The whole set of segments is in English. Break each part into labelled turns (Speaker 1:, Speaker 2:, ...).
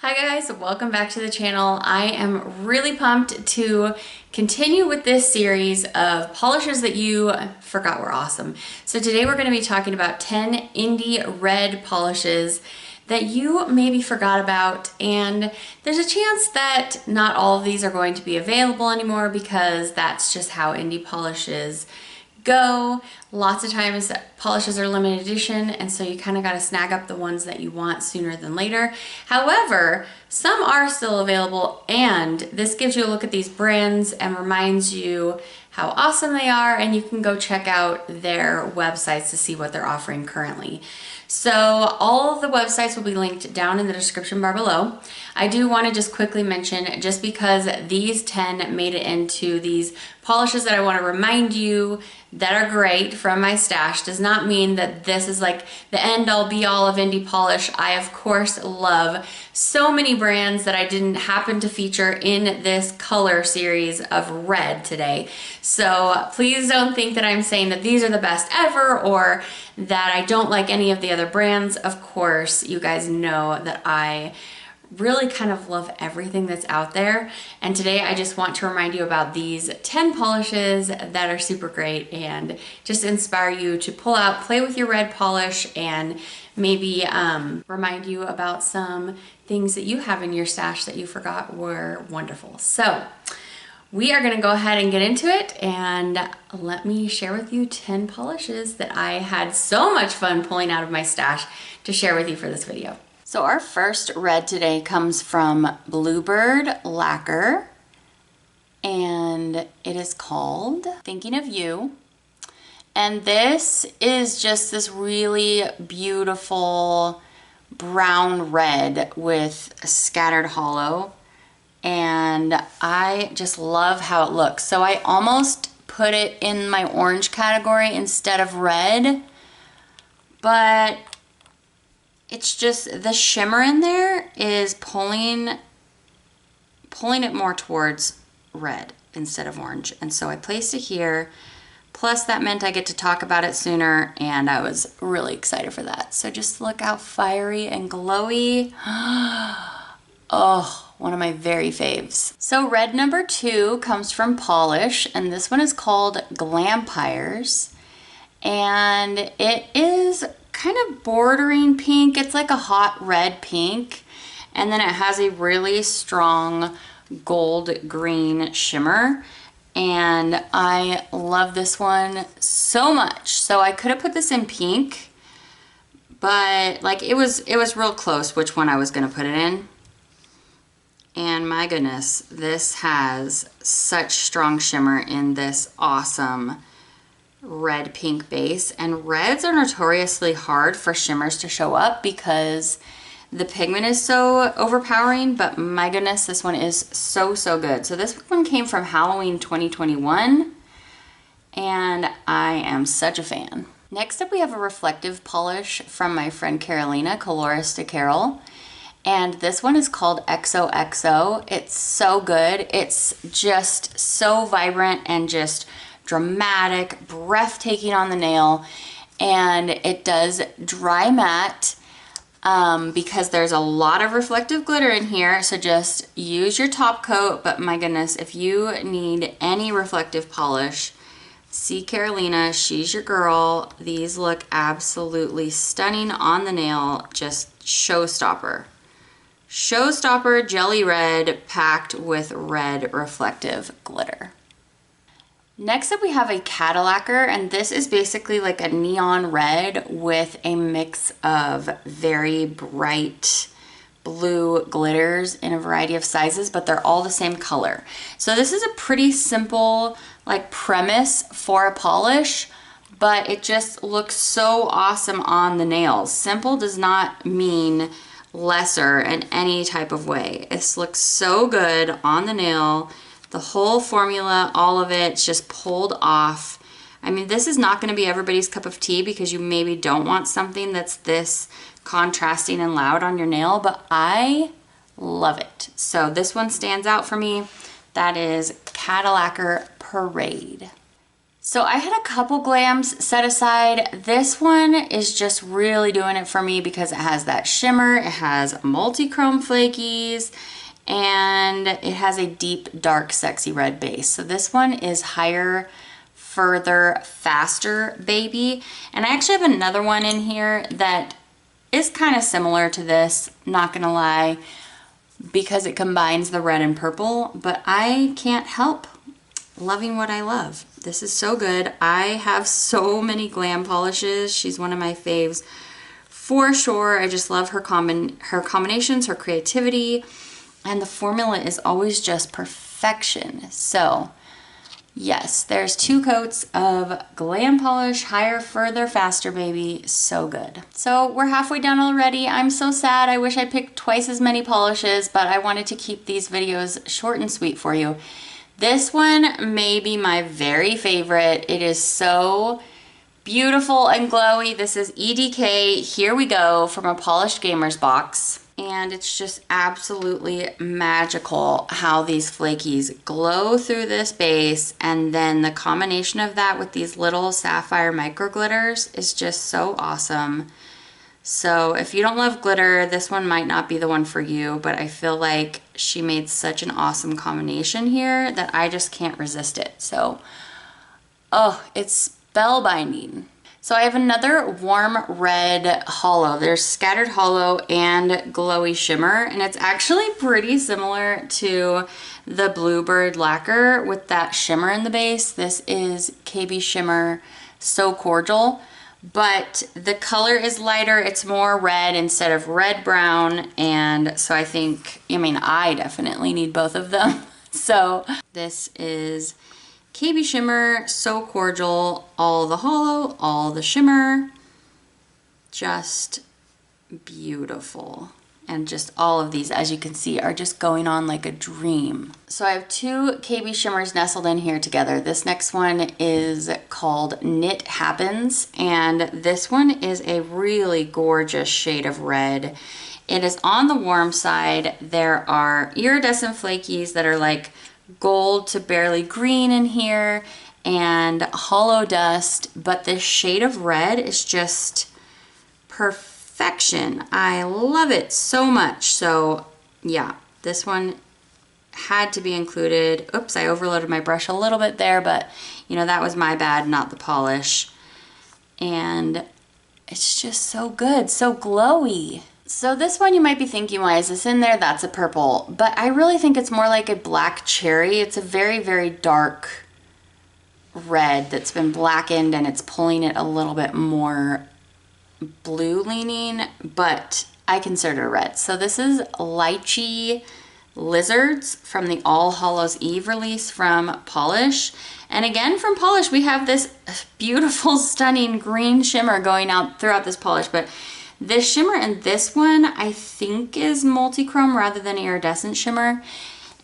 Speaker 1: Hi guys, welcome back to the channel. I am really pumped to continue with this series of polishes that you forgot were awesome. So today we're going to be talking about 10 indie red polishes that you maybe forgot about, and there's a chance that not all of these are going to be available anymore because that's just how indie polishes go. Lots of times polishes are limited edition, and so you kind of got to snag up the ones that you want sooner than later. However, some are still available, and this gives you a look at these brands and reminds you how awesome they are, and you can go check out their websites to see what they're offering currently. So all of the websites will be linked down in the description bar below. I do want to just quickly mention, just because these 10 made it into these polishes that I want to remind you that are great from my stash, does not mean that this is like the end all be all of indie polish. I of course love so many brands that I didn't happen to feature in this color series of red today. So please don't think that I'm saying that these are the best ever or that I don't like any of the other brands. Of course, you guys know that I really kind of love everything that's out there, and today I just want to remind you about these 10 polishes that are super great and just inspire you to pull out, play with your red polish, and maybe remind you about some things that you have in your stash that you forgot were wonderful. So we are going to go ahead and get into it, and let me share with you 10 polishes that I had so much fun pulling out of my stash to share with you for this video. So our first red today comes from Bluebird Lacquer, and it is called Thinking of You. And this is just this really beautiful brown red with a scattered hollow, and I just love how it looks. So I almost put it in my orange category instead of red, but it's just the shimmer in there is pulling it more towards red instead of orange. And so I placed it here. Plus that meant I get to talk about it sooner, and I was really excited for that. So just look how fiery and glowy. Oh, one of my very faves. So red number 2 comes from Pahlish, and this one is called Glampires. And it is kind of bordering pink. It's like a hot red pink, and then it has a really strong gold green shimmer, and I love this one so much. So I could have put this in pink, but like it was real close which one I was going to put it in. And my goodness, this has such strong shimmer in this awesome red pink base, and reds are notoriously hard for shimmers to show up because the pigment is so overpowering, but my goodness, this one is so good. So this one came from Halloween 2021, and I am such a fan. Next up we have a reflective polish from my friend Carolina, Colores de Carol, and this one is called XOXO. It's so good. It's just so vibrant and just dramatic, breathtaking on the nail, and it does dry matte because there's a lot of reflective glitter in here, so just use your top coat. But my goodness, if you need any reflective polish, see Carolina, she's your girl. These look absolutely stunning on the nail, just showstopper. Showstopper jelly red packed with red reflective glitter. Next up we have a Cadillacquer, and this is basically like a neon red with a mix of very bright blue glitters in a variety of sizes, but they're all the same color. So this is a pretty simple like premise for a polish, but it just looks so awesome on the nails. Simple does not mean lesser in any type of way. This looks so good on the nail. The whole formula, all of it's just pulled off. I mean, this is not going to be everybody's cup of tea because you maybe don't want something that's this contrasting and loud on your nail, but I love it. So this one stands out for me. That is Cadillacquer Parade. So I had a couple glams set aside. This one is just really doing it for me because it has that shimmer, it has multi-chrome flakies, and it has a deep, dark, sexy red base. So this one is Higher, Further, Faster Baby. And I actually have another one in here that is kind of similar to this, not gonna lie, because it combines the red and purple, but I can't help loving what I love. This is so good. I have so many Glam polishes. She's one of my faves for sure. I just love her combinations, her creativity, and the formula is always just perfection. So yes, there's 2 coats of Glam polish, Higher, Further, Faster Baby. So good. So we're halfway done already. I'm so sad. I wish I picked twice as many polishes, but I wanted to keep these videos short and sweet for you. This one may be my very favorite. It is so beautiful and glowy. This is EDK Here We Go from a Polished Gamers box. And it's just absolutely magical how these flakies glow through this base, and then the combination of that with these little sapphire micro glitters is just so awesome. So if you don't love glitter, this one might not be the one for you, but I feel like she made such an awesome combination here that I just can't resist it. So, oh, it's spellbinding. So I have another warm red hollow. There's scattered hollow and glowy shimmer, and it's actually pretty similar to the Bluebird lacquer with that shimmer in the base. This is KB Shimmer So Cordial, but the color is lighter. It's more red instead of red brown, and so I think, I definitely need both of them. So this is KB Shimmer So Cordial, all the hollow, all the shimmer. Just beautiful. And just all of these, as you can see, are just going on like a dream. So I have 2 KB Shimmers nestled in here together. This next one is called Knit Happens, and this one is a really gorgeous shade of red. It is on the warm side. There are iridescent flakies that are like gold to barely green in here, and hollow dust, but this shade of red is just perfection. I love it so much. So yeah, this one had to be included. Oops, I overloaded my brush a little bit there, but that was my bad, not the polish. And it's just so good, so glowy. So this one you might be thinking, why is this in there? That's a purple, but I really think it's more like a black cherry. It's a very, very dark red that's been blackened, and it's pulling it a little bit more blue leaning, but I consider it red. So this is Lychee Lizards from the All Hallows Eve release from Pahlish. And again, from Pahlish, we have this beautiful, stunning green shimmer going out throughout this polish, but this shimmer in this one, I think, is multi-chrome rather than iridescent shimmer.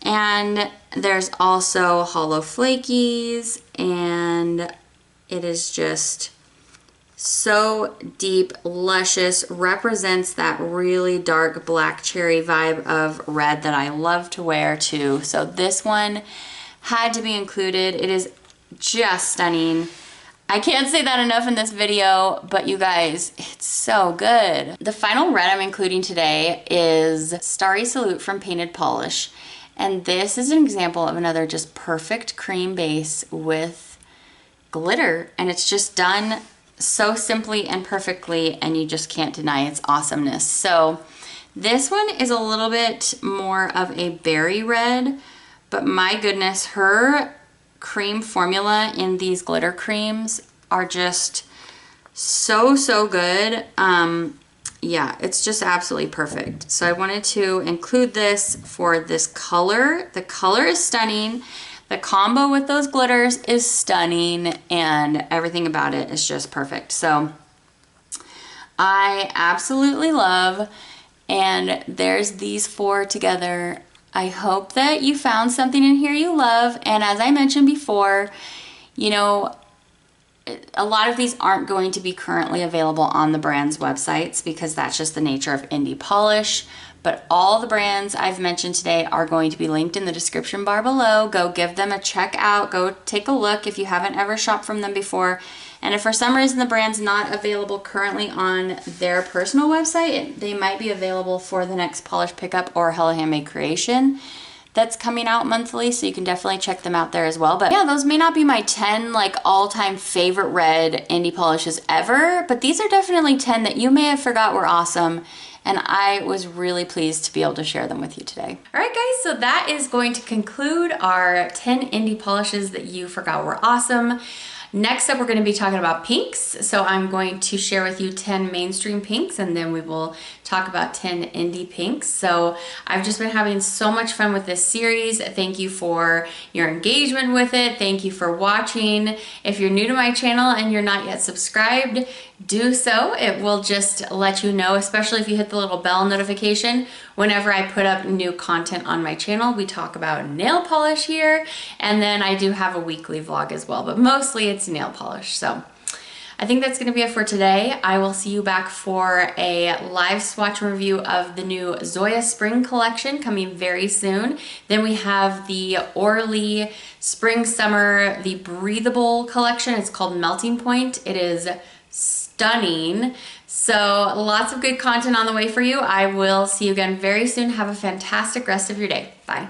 Speaker 1: And there's also hollow flakies, and it is just so deep, luscious, represents that really dark black cherry vibe of red that I love to wear too. So this one had to be included. It is just stunning. I can't say that enough in this video, but you guys, it's so good. The final red I'm including today is Starry Salute from Painted Polish. And this is an example of another just perfect cream base with glitter. And it's just done so simply and perfectly, and you just can't deny its awesomeness. So this one is a little bit more of a berry red, but my goodness, her cream formula in these glitter creams are just so, so good. Yeah, it's just absolutely perfect. So I wanted to include this for this color. The color is stunning. The combo with those glitters is stunning, and everything about it is just perfect. So I absolutely love, and there's these 4 together. I hope that you found something in here you love, and as I mentioned before, a lot of these aren't going to be currently available on the brand's websites because that's just the nature of indie polish. but all the brands I've mentioned today are going to be linked in the description bar below. Go give them a check out. Go take a look if you haven't ever shopped from them before. And if for some reason the brand's not available currently on their personal website, they might be available for the next Polish Pickup or Hella Handmade Creation that's coming out monthly, so you can definitely check them out there as well. But yeah, those may not be my 10 like all-time favorite red indie polishes ever, but these are definitely 10 that you may have forgot were awesome, and I was really pleased to be able to share them with you today. All right guys, so that is going to conclude our 10 indie polishes that you forgot were awesome. Next up, we're going to be talking about pinks. So I'm going to share with you 10 mainstream pinks, and then we will talk about 10 indie pinks. So I've just been having so much fun with this series. Thank you for your engagement with it. Thank you for watching. If you're new to my channel and you're not yet subscribed, do so. It will just let you know, especially if you hit the little bell notification, whenever I put up new content on my channel. We talk about nail polish here, and then I do have a weekly vlog as well, but mostly it's nail polish. So I think that's gonna be it for today. I will see you back for a live swatch review of the new Zoya Spring collection coming very soon. Then we have the Orly Spring Summer, the breathable collection. It's called Melting Point. It is stunning. So lots of good content on the way for you. I will see you again very soon. Have a fantastic rest of your day. Bye.